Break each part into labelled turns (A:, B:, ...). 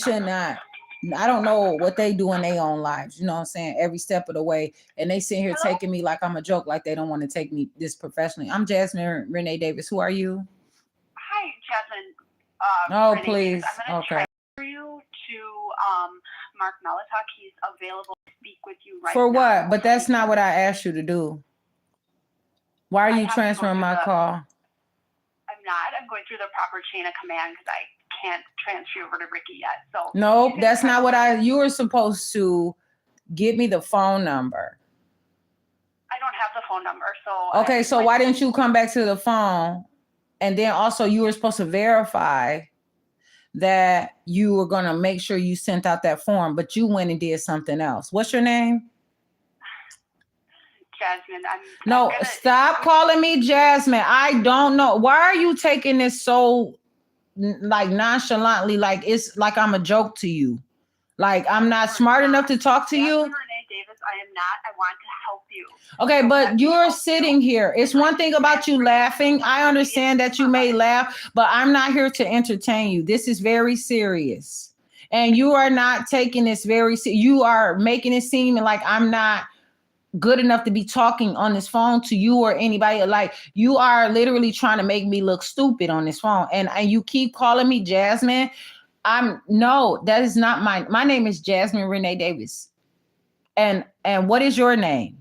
A: should not. I don't know what they do in their own lives. You know what I'm saying? Every step of the way. And they sit here taking me like I'm a joke, like they don't want to take me this professionally. I'm Jasmine Renee Davis. Who are you?
B: Hi, Jasmine.
A: Oh,
B: Renee
A: please.
B: Davis. I'm going to transfer you to Mark Melitok. He's available to speak with you right now.
A: For what? But that's not what I asked you to do. Why are you transferring my call?
B: I'm not. I'm going through the proper chain of command because I can't transfer you over to Ricky yet. So
A: nope, that's not what you were supposed to give me the phone number.
B: I don't have the phone number. So
A: okay, so why didn't you come back to the phone? And then also you were supposed to verify that you were going to make sure you sent out that form, but you went and did something else. What's your name?
B: Jasmine.
A: Stop calling me Jasmine. I don't know. Why are you taking this so like nonchalantly? Like it's like I'm a joke to you. Like I'm not smart enough to talk to you.
B: Renee Davis, I am not. I want to help you.
A: Okay, so but you're sitting here. It's one thing about you laughing. I understand that you may laugh, but I'm not here to entertain you. This is very serious. And you are not taking this very serious. You are making it seem like I'm not good enough to be talking on this phone to you or anybody. Like you are literally trying to make me look stupid on this phone. And you keep calling me Jasmine. No, that is not my name is Jasmine Renee Davis. And what is your name?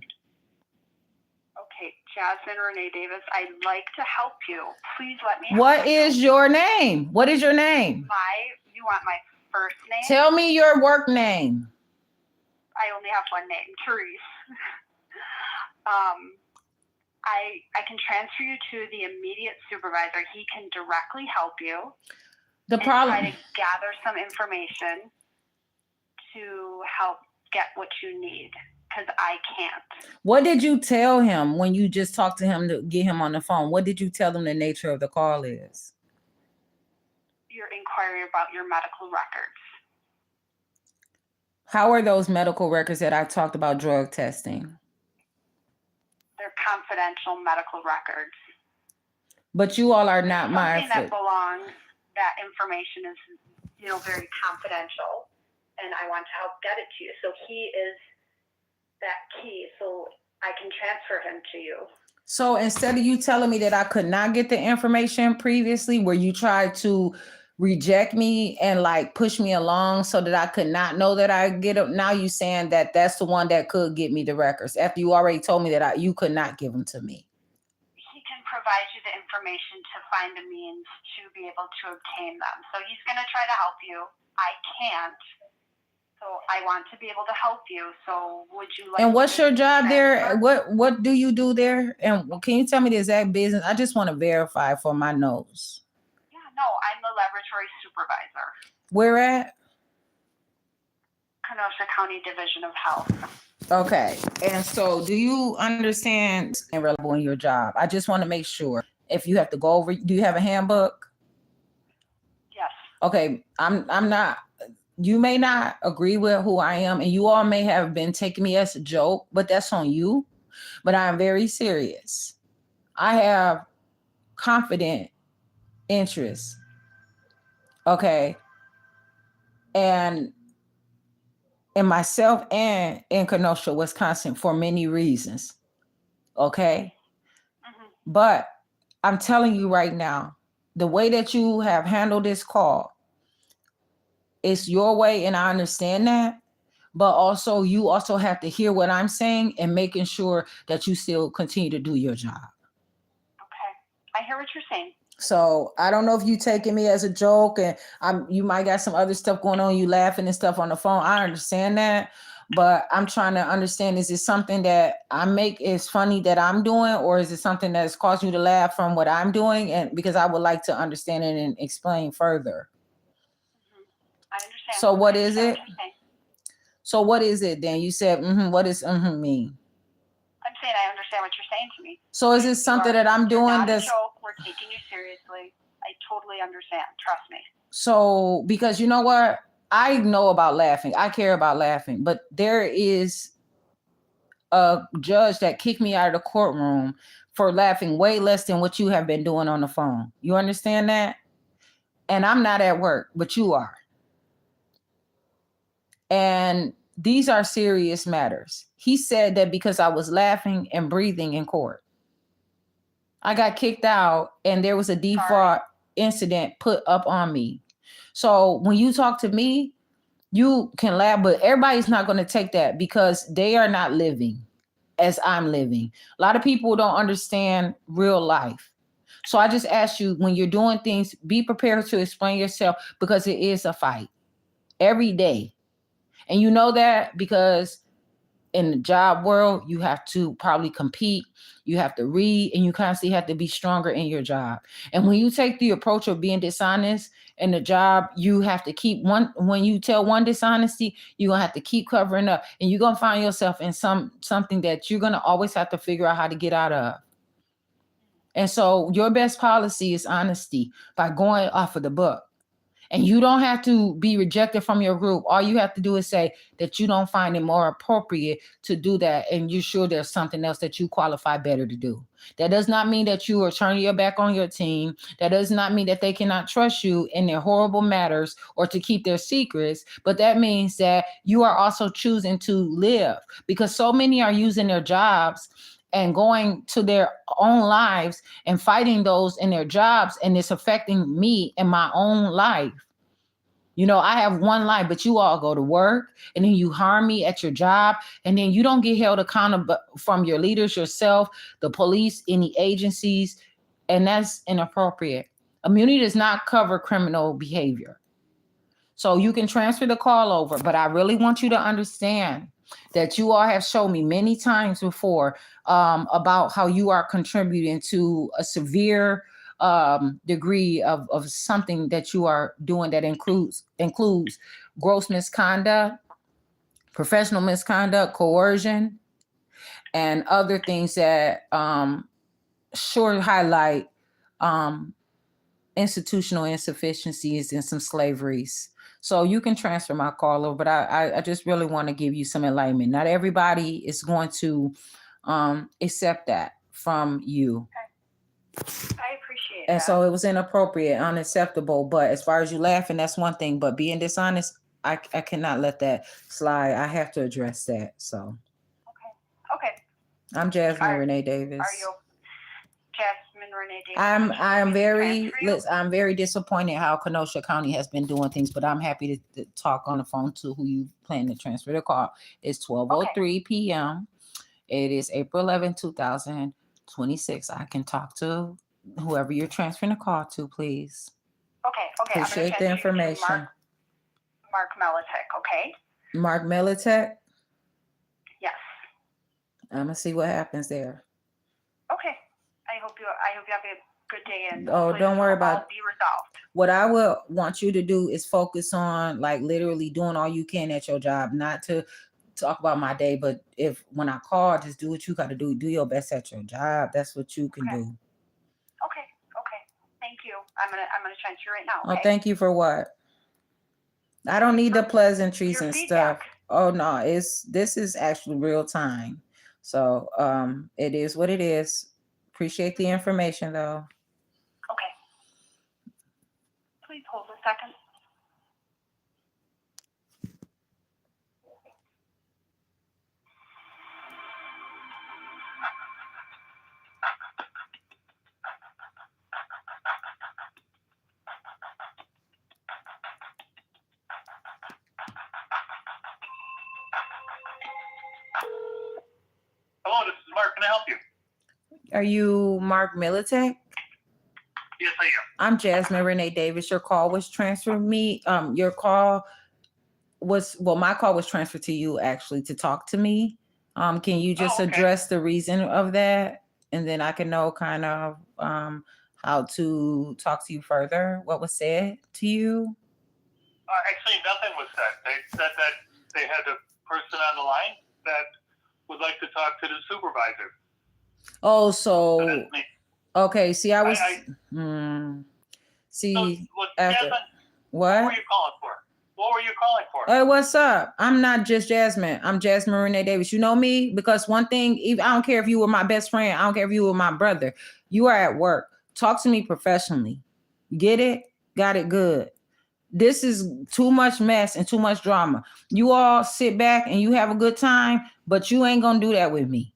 B: Okay, Jasmine Renee Davis. I'd like to help you. Please let me help
A: What is your name? What is your name?
B: You want my first name?
A: Tell me your work name.
B: I only have one name, Therese. I can transfer you to the immediate supervisor. He can directly help you. Try to gather some information to help get what you need, because I can't.
A: What did you tell him when you just talked to him to get him on the phone? What did you tell him the nature of the call is?
B: Your inquiry about your medical records.
A: How are those medical records that I talked about drug testing?
B: They're confidential medical records.
A: But you all are not my...
B: Something that belongs, that information is, very confidential, and I want to help get it to you. So he is that key, so I can transfer him to you.
A: So instead of you telling me that I could not get the information previously, where you tried to reject me and like push me along so that I could not know that I get it. Now you saying that that's the one that could get me the records after you already told me that you could not give them to me.
B: He can provide you the information to find the means to be able to obtain them. So he's going to try to help you. I can't. So I want to be able to help you. So would you like?
A: And what's your job there? What do you do there? And can you tell me the exact business? I just want to verify for my notes.
B: No, I'm the laboratory supervisor.
A: Where at?
B: Kenosha County Division of Health.
A: Okay. And so do you understand and reliable in your job? I just want to make sure. If you have to go over, do you have a handbook?
B: Yes.
A: Okay. I'm not, you may not agree with who I am, and you all may have been taking me as a joke, but that's on you. But I'm very serious. I have confident interest. Okay. And in myself and in Kenosha, Wisconsin, for many reasons. Okay.
B: Mm-hmm.
A: But I'm telling you right now, the way that you have handled this call, it's your way, and I understand that. But also, you also have to hear what I'm saying and making sure that you still continue to do your job.
B: Okay. I hear what you're saying.
A: So I don't know if you taking me as a joke, and you might got some other stuff going on, you laughing and stuff on the phone. I understand that, but I'm trying to understand, is it something that I make is funny that I'm doing, or is it something that's caused you to laugh from what I'm doing? And because I would like to understand it and explain further.
B: Mm-hmm. I understand.
A: So what is it? So what is it then? You said, what does mean?
B: I'm saying I understand what you're saying to me.
A: So is it something that I'm doing that's...
B: We're taking you seriously. I totally understand. Trust me.
A: So, because you know what? I know about laughing. I care about laughing. But there is a judge that kicked me out of the courtroom for laughing way less than what you have been doing on the phone. You understand that? And I'm not at work, but you are. And these are serious matters. He said that because I was laughing and breathing in court, I got kicked out and there was a default incident put up on me. So when you talk to me, you can laugh, but everybody's not going to take that because they are not living as I'm living. A lot of people don't understand real life. So I just ask you, when you're doing things, be prepared to explain yourself because it is a fight every day. And you know that because in the job world, you have to probably compete, you have to read, and you constantly have to be stronger in your job. And when you take the approach of being dishonest in the job, you have to keep when you tell one dishonesty, you're gonna have to keep covering up, and you're gonna find yourself in something that you're gonna always have to figure out how to get out of. And so your best policy is honesty by going off of the book. And you don't have to be rejected from your group. All you have to do is say that you don't find it more appropriate to do that. And you're sure there's something else that you qualify better to do. That does not mean that you are turning your back on your team. That does not mean that they cannot trust you in their horrible matters or to keep their secrets. But that means that you are also choosing to live, because so many are using their jobs and going to their own lives and fighting those in their jobs, and it's affecting me in my own life. You know, I have one life, but you all go to work and then you harm me at your job, and then you don't get held accountable from your leaders, yourself, the police, any agencies, and that's inappropriate. Immunity does not cover criminal behavior. So you can transfer the call over, but I really want you to understand that you all have shown me many times before about how you are contributing to a severe degree of something that you are doing that includes gross misconduct, professional misconduct, coercion, and other things that sure highlight institutional insufficiencies and some slaveries. So you can transfer my call over, but I just really want to give you some enlightenment. Not everybody is going to accept that from you.
B: Okay. I appreciate
A: and
B: that.
A: So it was inappropriate, unacceptable. But as far as you laughing, that's one thing. But being dishonest, I cannot let that slide. I have to address that. So.
B: Okay.
A: I'm Jasmine Renee Davis.
B: Are you Jasmine Renee Davis?
A: I'm very disappointed how Kenosha County has been doing things, but I'm happy to talk on the phone to who you plan to transfer the call. It's 12:03 p.m. It is April 11, 2026. I can talk to whoever you're transferring the call to, please.
B: Okay.
A: Appreciate the information.
B: Mark Melitek, okay?
A: Mark Melitek?
B: Yes.
A: I'm gonna see what happens there.
B: Okay. I hope you have a good day, and
A: don't worry about it.
B: Be resolved.
A: What I will want you to do is focus on like literally doing all you can at your job, not to talk about my day, but when I call, just do what you got to do. Do your best at your job. That's what you can do.
B: Okay. Thank you. I'm gonna transfer right now. Okay?
A: Oh, thank you for what? I don't need the pleasantries and stuff. Oh no, this is actually real time. So it is what it is. Appreciate the information though.
B: Okay. Please hold a second.
C: Hello, this is Mark. Can I help you?
A: Are you Mark Melitek?
C: Yes, I am.
A: I'm Jasmine Renee Davis. Your call was transferred me. My call was transferred to you actually to talk to me. Can you just address the reason of that? And then I can know kind of how to talk to you further. What was said to you?
C: Actually, nothing was said. They said that they had a person on the line that would like to talk to the supervisor.
A: Oh, so
C: that's me.
A: Okay. See, I was
C: after Jasmine, what were you calling for? What were you calling for?
A: Hey, what's up? I'm not just Jasmine. I'm Jasmine Renee Davis. You know me? Because one thing, I don't care if you were my best friend. I don't care if you were my brother. You are at work. Talk to me professionally. Get it? Got it good. This is too much mess and too much drama. You all sit back and you have a good time, but you ain't gonna do that with me.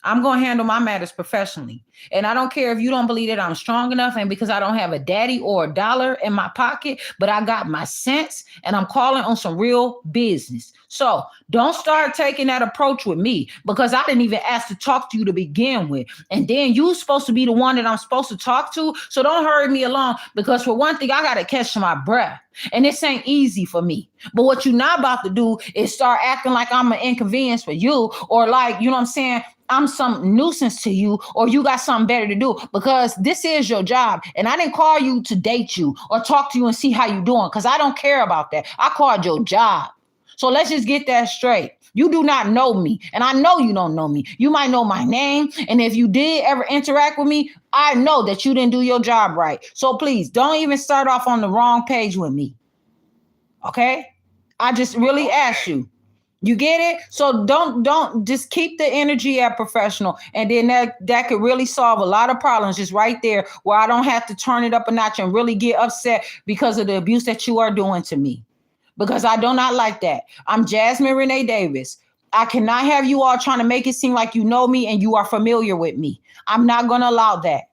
A: I'm going to handle my matters professionally. And I don't care if you don't believe that I'm strong enough and because I don't have a daddy or a dollar in my pocket, but I got my sense and I'm calling on some real business. So don't start taking that approach with me because I didn't even ask to talk to you to begin with. And then you're supposed to be the one that I'm supposed to talk to. So don't hurry me along because for one thing, I got to catch my breath. And this ain't easy for me. But what you're not about to do is start acting like I'm an inconvenience for you or like, you know what I'm saying? I'm some nuisance to you or you got something better to do because this is your job. And I didn't call you to date you or talk to you and see how you doing because I don't care about that. I called your job. So let's just get that straight. You do not know me. And I know you don't know me. You might know my name. And if you did ever interact with me, I know that you didn't do your job right. So please don't even start off on the wrong page with me. Okay? I just really ask you. You get it? So don't just keep the energy at professional. And then that could really solve a lot of problems just right there where I don't have to turn it up a notch and really get upset because of the abuse that you are doing to me. Because I do not like that. I'm Jasmine Renee Davis. I cannot have you all trying to make it seem like you know me and you are familiar with me. I'm not going to allow that.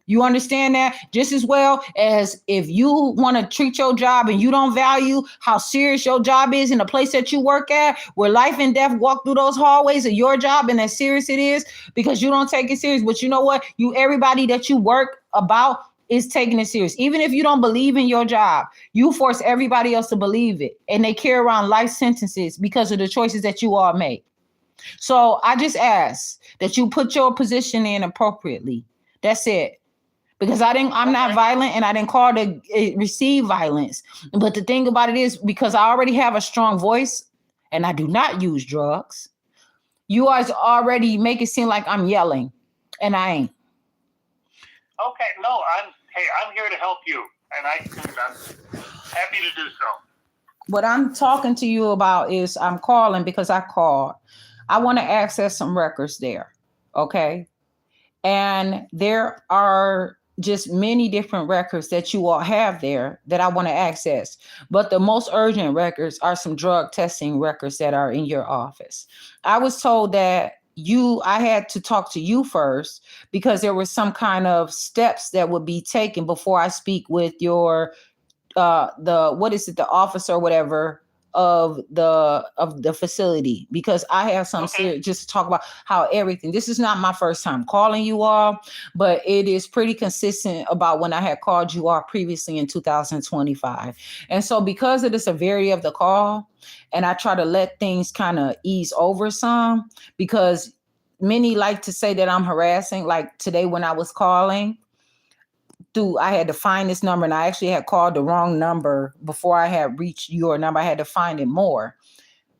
A: You understand that? Just as well as if you want to treat your job and you don't value how serious your job is in the place that you work at, where life and death walk through those hallways of your job and as serious it is because you don't take it serious. But you know what? Everybody that you work about is taking it serious. Even if you don't believe in your job, you force everybody else to believe it. And they carry around life sentences because of the choices that you all make. So I just ask that you put your position in appropriately. That's it. Because I'm not violent and I didn't call to receive violence. But the thing about it is because I already have a strong voice and I do not use drugs, you guys already make it seem like I'm yelling and I ain't.
C: Okay, no, I'm here to help you and I'm happy to do so.
A: What I'm talking to you about is I'm calling because I called. I want to access some records there. Okay. And there are just many different records that you all have there that I want to access. But the most urgent records are some drug testing records that are in your office. I was told that I had to talk to you first because there was some kind of steps that would be taken before I speak with your, the officer or whatever of the facility, because I have some serious just to talk about how everything. This is not my first time calling you all, but it is pretty consistent about when I had called you all previously in 2025. And so because of the severity of the call, and I try to let things kind of ease over some, because many like to say that I'm harassing, like today when I was calling, I had to find this number and I actually had called the wrong number before I had reached your number. I had to find it more.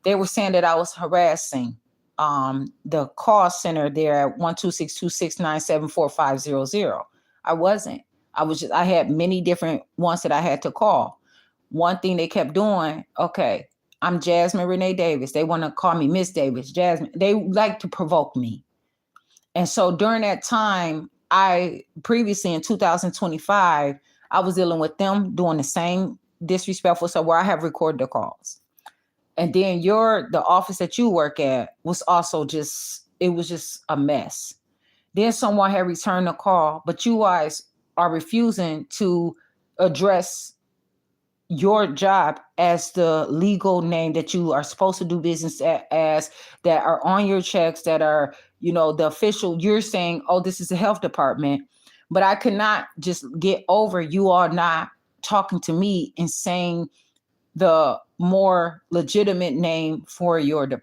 A: They were saying that I was harassing the call center there at 12626974500. I wasn't. I had many different ones that I had to call. One thing they kept doing, okay, I'm Jasmine Renee Davis. They want to call me Miss Davis, Jasmine. They like to provoke me. And so during that time, previously in 2025, I was dealing with them doing the same disrespectful stuff where I have recorded the calls. And then the office that you work at was also it was just a mess. Then someone had returned the call, but you guys are refusing to address your job as the legal name that you are supposed to do business as, that are on your checks, that are, the official. You're saying, oh, this is the health department, but I could not just get over you all not talking to me and saying the more legitimate name for your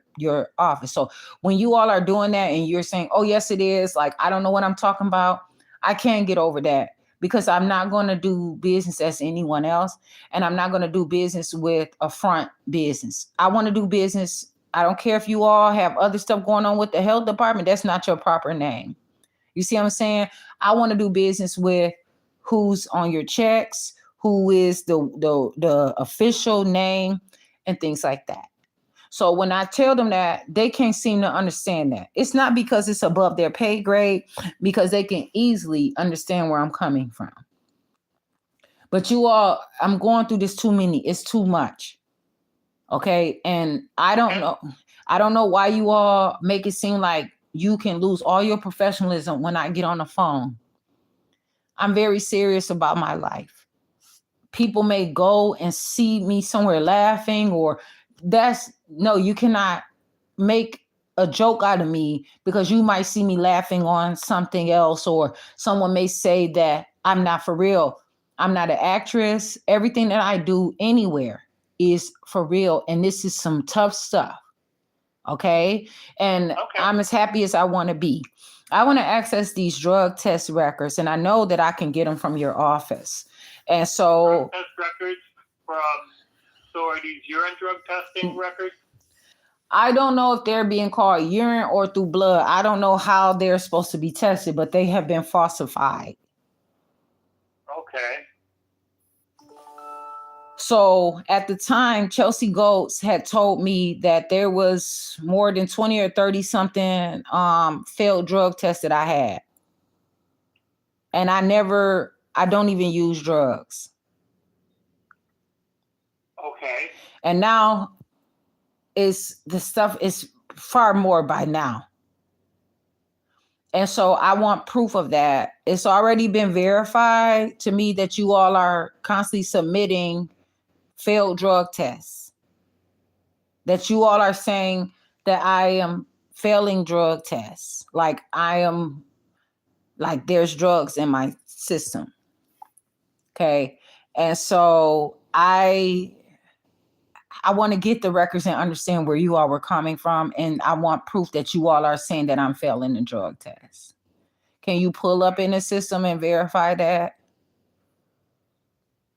A: office. So when you all are doing that and you're saying, oh, yes, it is, like, I don't know what I'm talking about, I can't get over that. Because I'm not going to do business as anyone else. And I'm not going to do business with a front business. I want to do business. I don't care if you all have other stuff going on with the health department. That's not your proper name. You see what I'm saying? I want to do business with who's on your checks, who is the official name and things like that. So when I tell them that, they can't seem to understand that. It's not because it's above their pay grade, because they can easily understand where I'm coming from. But you all, I'm going through this too many. It's too much. Okay. And I don't know why you all make it seem like you can lose all your professionalism when I get on the phone. I'm very serious about my life. People may go and see me somewhere laughing, or you cannot make a joke out of me because you might see me laughing on something else, or someone may say that I'm not for real. I'm not an actress. Everything that I do anywhere is for real. And this is some tough stuff. Okay. And I'm as happy as I want to be. I want to access these drug test records, and I know that I can get them from your office. And so,
C: drug test records so are these urine drug testing records?
A: I don't know if they're being called urine or through blood. I don't know how they're supposed to be tested, but they have been falsified.
C: Okay.
A: So at the time, Chelsea Goetz had told me that there was more than 20 or 30 something failed drug tests that I had. And I don't even use drugs.
C: Okay.
A: And now the stuff is far more by now. And so I want proof of that. It's already been verified to me that you all are constantly submitting failed drug tests. That you all are saying that I am failing drug tests. Like there's drugs in my system. Okay. And so I want to get the records and understand where you all were coming from. And I want proof that you all are saying that I'm failing the drug test. Can you pull up in the system and verify that?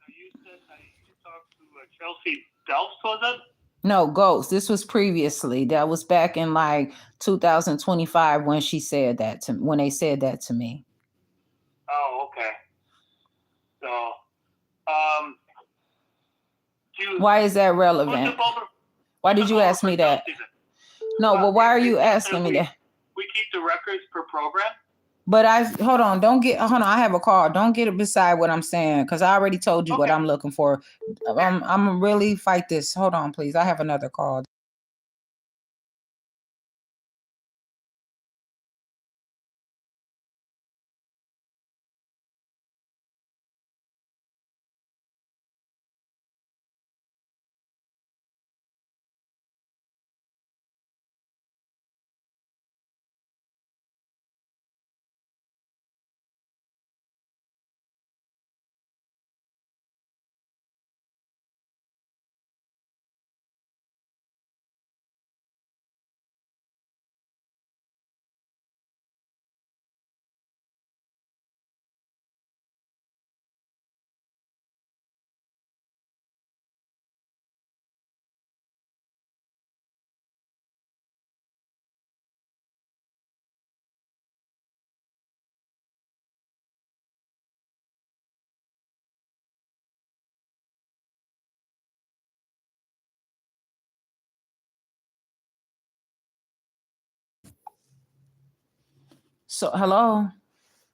C: You said that you talked to Chelsea Delps, was it?
A: No, Ghost. This was previously. That was back in like 2025 when she said that when they said that to me.
C: Oh, okay. So,
A: why is that relevant? Why did you ask me that? No, well, why are you asking me that?
C: We keep the records per program.
A: But hold on, I have a call. Don't get it beside what I'm saying, because I already told you what I'm looking for. I'm really fight this. Hold on, please. I have another call. So, hello.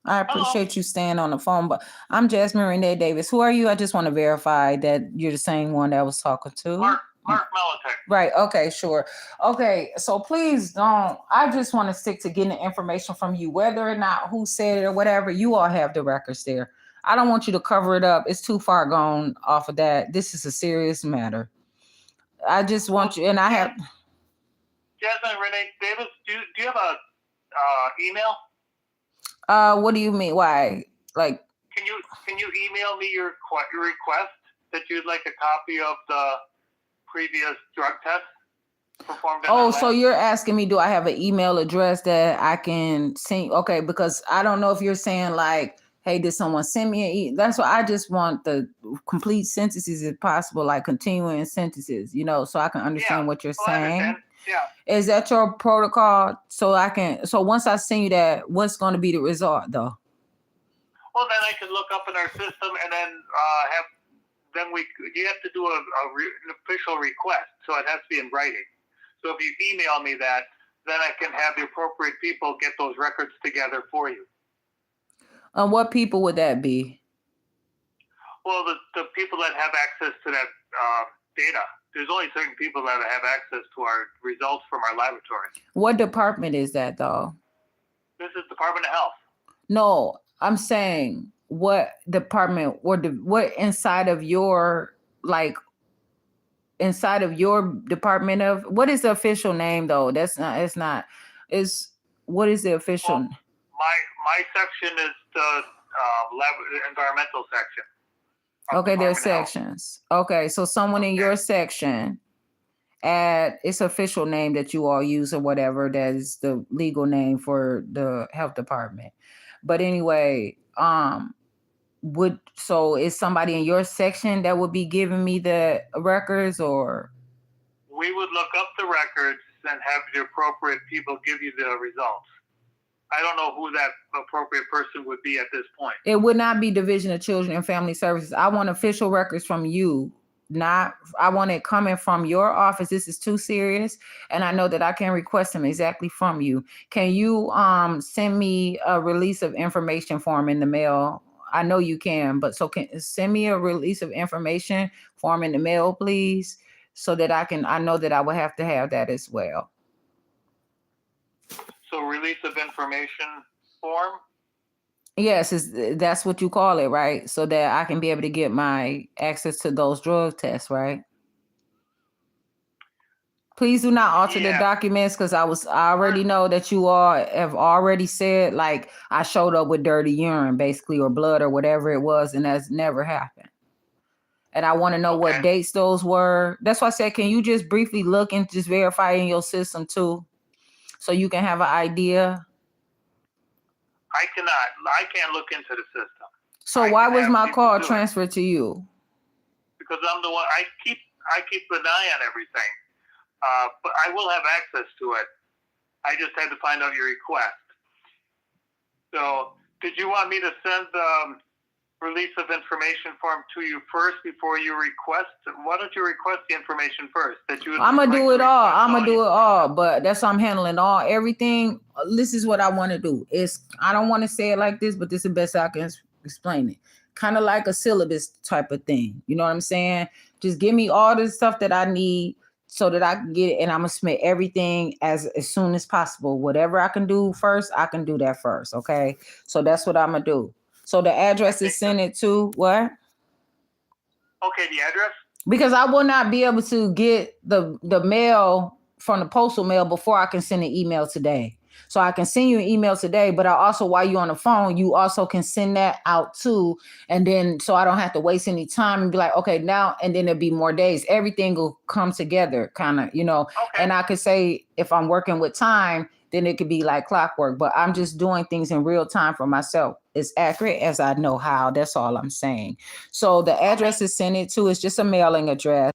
A: I appreciate you staying on the phone, but I'm Jasmine Renee Davis. Who are you? I just want to verify that you're the same one that I was talking to.
C: Mark Melitek.
A: Right. Okay, sure. Okay, so please don't. I just want to stick to getting the information from you, whether or not who said it or whatever. You all have the records there. I don't want you to cover it up. It's too far gone off of that. This is a serious matter. I just want you, and I have.
C: Jasmine Renee Davis, do you have a email?
A: What do you mean? Why? Like,
C: can you email me your request that you'd like a copy of the previous drug test performed?
A: So you're asking me, do I have an email address that I can send? Okay, because I don't know if you're saying like, hey, did someone send me an email? That's why I just want the complete sentences if possible, like continuing sentences, so I can understand what you're saying.
C: Yeah.
A: Is that your protocol? So once I send you that, what's going to be the result though?
C: Well, then I can look up in our system and then you have to do an official request. So it has to be in writing. So if you email me that, then I can have the appropriate people get those records together for you.
A: What people would that be?
C: Well, the people that have access to that data, there's only certain people that have access to our results from our laboratories.
A: What department is that, though?
C: This is Department of Health.
A: No, I'm saying what department or what inside of your, like, inside of your department of, what is the official name though? That's not, it's not, is, what is the official?
C: Well, my section is the environmental section.
A: Okay, there's sections. Okay, so someone in your section at its official name that you all use or whatever, that is the legal name for the health department. But anyway, so is somebody in your section that would be giving me the records, or?
C: We would look up the records and have the appropriate people give you the results. I don't know who that appropriate person would be at this point.
A: It would not be Division of Children and Family Services. I want official records from you. I want it coming from your office. This is too serious, and I know that I can request them exactly from you. Can you send me a release of information form in the mail? I know you can, but send me a release of information form in the mail, please, so that I know that I will have to have that as well.
C: So release of information form?
A: Yes, that's what you call it, right? So that I can be able to get my access to those drug tests, right? Please do not alter the documents, because I already know that you all have already said, like, I showed up with dirty urine, basically, or blood or whatever it was, and that's never happened. And I want to know what dates those were. That's why I said, can you just briefly look and just verify in your system too, so you can have an idea?
C: I cannot. I can't look into the system.
A: So why was my call transferred to you?
C: Because I'm the one. I keep an eye on everything. But I will have access to it. I just had to find out your request. So, did you want me to send the release of information form to you first before you request? Why don't you request the information first?
A: I'm gonna do it all. I'm gonna do it all, but that's how I'm handling everything. This is what I want to do. I don't want to say it like this, but this is the best I can explain it. Kind of like a syllabus type of thing. You know what I'm saying? Just give me all the stuff that I need, so that I can get it, and I'm gonna submit everything as soon as possible. Whatever I can do first, I can do that first. Okay, so that's what I'm gonna do. So the address is sent it to what?
C: Okay, the address. Because
A: I will not be able to get the mail from the postal mail before I can send an email today. So I can send you an email today, but I also, while you're on the phone, you also can send that out too. And then, so I don't have to waste any time and be like, okay, now, and then there'll be more days. Everything will come together kind of, and I could say, if I'm working with time, then it could be like clockwork, but I'm just doing things in real time for myself, as accurate as I know how. That's all I'm saying. So the address is sent it to, it's just a mailing address.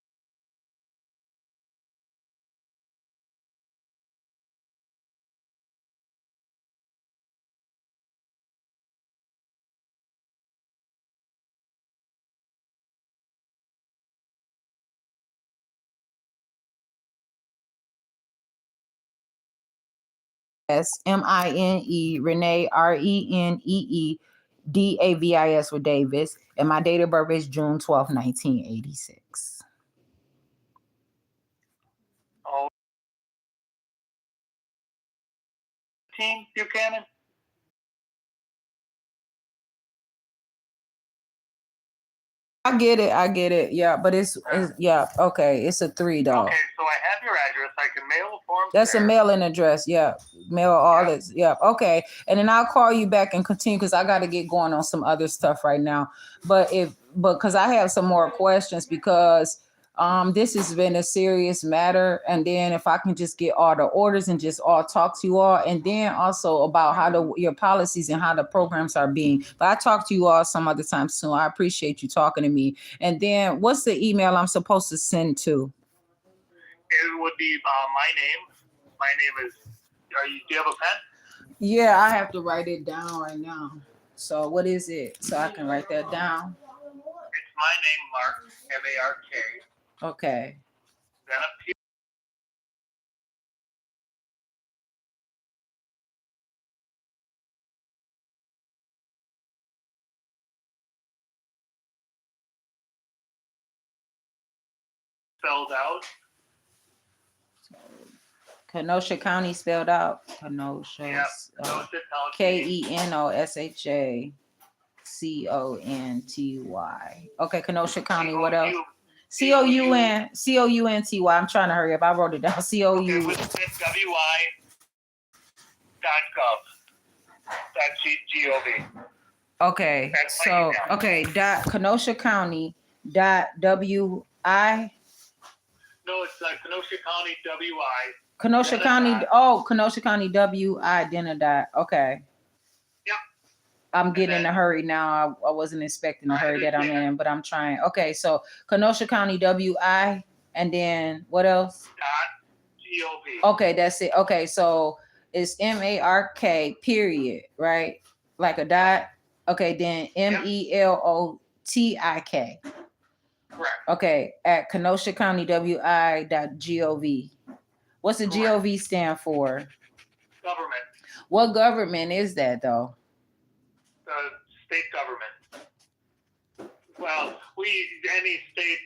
A: Mine Renee Renee Davis with Davis, and my date of birth is June 12th, 1986.
C: Oh, Team Buchanan.
A: I get it. Yeah, but it's okay. It's a 3 though.
C: Okay, so I have your address. I can mail a form.
A: That's a mailing address. Yeah, mail all this. Yeah, okay. And then I'll call you back and continue, because I got to get going on some other stuff right now. But because I have some more questions, because this has been a serious matter. And then if I can just get all the orders and just all talk to you all, and then also about how your policies and how the programs are being. But I talk to you all some other time soon. I appreciate you talking to me. And then what's the email I'm supposed to send to?
C: It would be my name. My name is. Do you have a pen?
A: Yeah, I have to write it down right now. So what is it? So I can write that down.
C: It's my name, Mark, M-A-R-K.
A: Okay.
C: Then a P. spelled out.
A: Kenosha County spelled out. Kenosha.
C: Yep. Kenosha
A: Kenosha
C: County.
A: Conty. Okay, Kenosha County. What else?
C: County.
A: County. I'm trying to hurry up. I wrote it down.
C: Okay, with wi.gov.
A: Okay, so dot Kenosha County dot wi.
C: No, it's Kenosha County WI.
A: Kenosha County. Oh, Kenosha County WI. Then a dot. Okay.
C: Yep.
A: I'm getting in a hurry now. I wasn't expecting the hurry that I'm in, but I'm trying. Okay, so Kenosha County WI, and then what else?
C: .gov.
A: Okay, that's it. Okay, so it's MARK period, right? Like a dot. Okay, then MELOTIK.
C: Correct.
A: Okay, at Kenosha County WI.gov. What's the GOV stand for?
C: Government.
A: What government is that though?
C: State government. Well, any state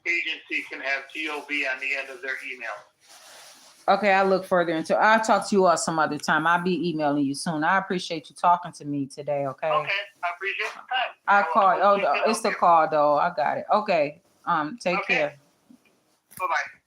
C: agency can have GOV on the end of their email.
A: Okay, I'll look further into it. I'll talk to you all some other time. I'll be emailing you soon. I appreciate you talking to me today, okay?
C: Okay, I appreciate the time.
A: I'll call. Oh, it's the call though. I got it. Okay. Take care.
C: Bye-bye.